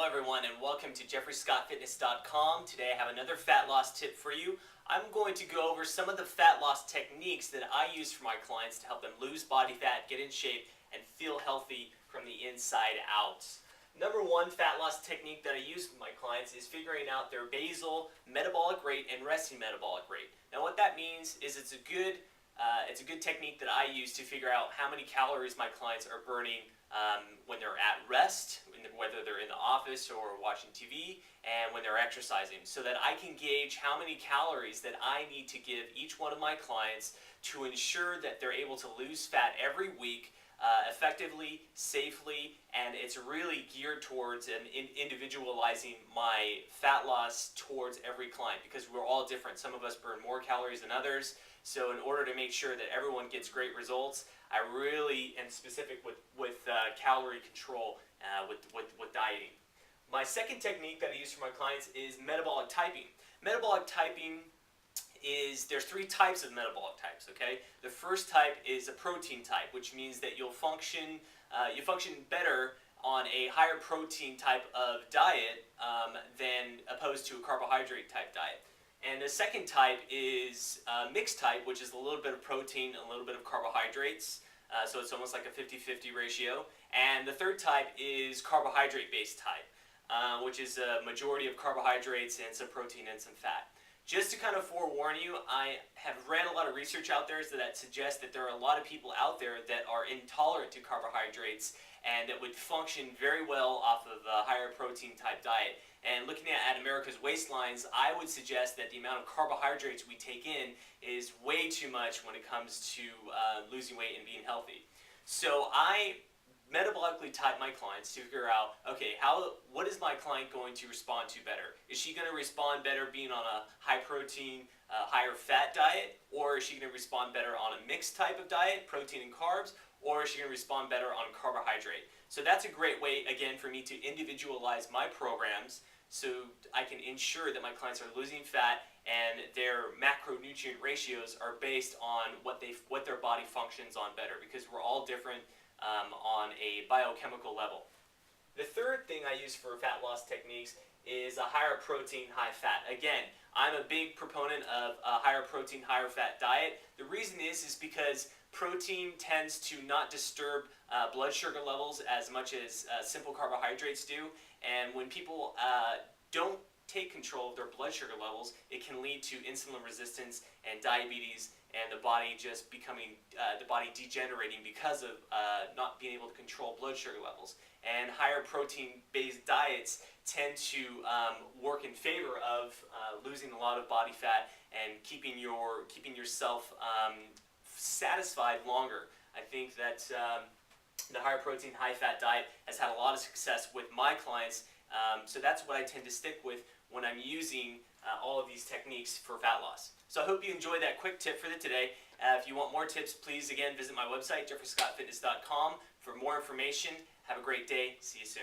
Hello everyone and welcome to jeffreyscottfitness.com. Today I have another fat loss tip for you. I'm going to go over some of the fat loss techniques that I use for my clients to help them lose body fat, get in shape, and feel healthy from the inside out. Number one fat loss technique that I use with my clients is figuring out their basal metabolic rate and resting metabolic rate. Now what that means is it's a good technique that I use to figure out how many calories my clients are burning when they're at rest, whether they're in the office or watching TV, and when they're exercising, so that I can gauge how many calories that I need to give each one of my clients to ensure that they're able to lose fat every week effectively, safely, and it's really geared towards individualizing my fat loss towards every client, because we're all different. Some of us burn more calories than others, so in order to make sure that everyone gets great results, I really am specific with calorie control with dieting. My second technique that I use for my clients is metabolic typing. Metabolic typing is, there's three types of metabolic types, okay? The first type is a protein type, which means that you function better on a higher protein type of diet than opposed to a carbohydrate type diet. And the second type is mixed type, which is a little bit of protein and a little bit of carbohydrates. So it's almost like a 50-50 ratio. And the third type is carbohydrate-based type, which is a majority of carbohydrates and some protein and some fat. Just to kind of forewarn you, I have ran a lot of research out there that suggests that there are a lot of people out there that are intolerant to carbohydrates and that would function very well off of a higher protein type diet. And looking at America's waistlines, I would suggest that the amount of carbohydrates we take in is way too much when it comes to losing weight and being healthy. So I metabolically type my clients to figure out, okay, what is my client going to respond to better? Is she going to respond better being on a high protein, higher fat diet, or is she going to respond better on a mixed type of diet, protein and carbs, or is she going to respond better on carbohydrate? So that's a great way, again, for me to individualize my programs so I can ensure that my clients are losing fat and their macronutrient ratios are based on what their body functions on better, because we're all different on a biochemical level. The third thing I use for fat loss techniques is a higher protein, high fat. Again, I'm a big proponent of a higher protein, higher fat diet. The reason is because protein tends to not disturb blood sugar levels as much as simple carbohydrates do, and when people don't take control of their blood sugar levels, it can lead to insulin resistance and diabetes, and the body just becoming, the body degenerating because of not being able to control blood sugar levels. And higher protein-based diets tend to work in favor of losing a lot of body fat and keeping yourself satisfied longer. I think that the higher protein, high fat diet has had a lot of success with my clients, so that's what I tend to stick with when I'm using all of these techniques for fat loss. So I hope you enjoyed that quick tip for today. If you want more tips, please again visit my website, jeffreyscottfitness.com, for more information. Have a great day. See you soon.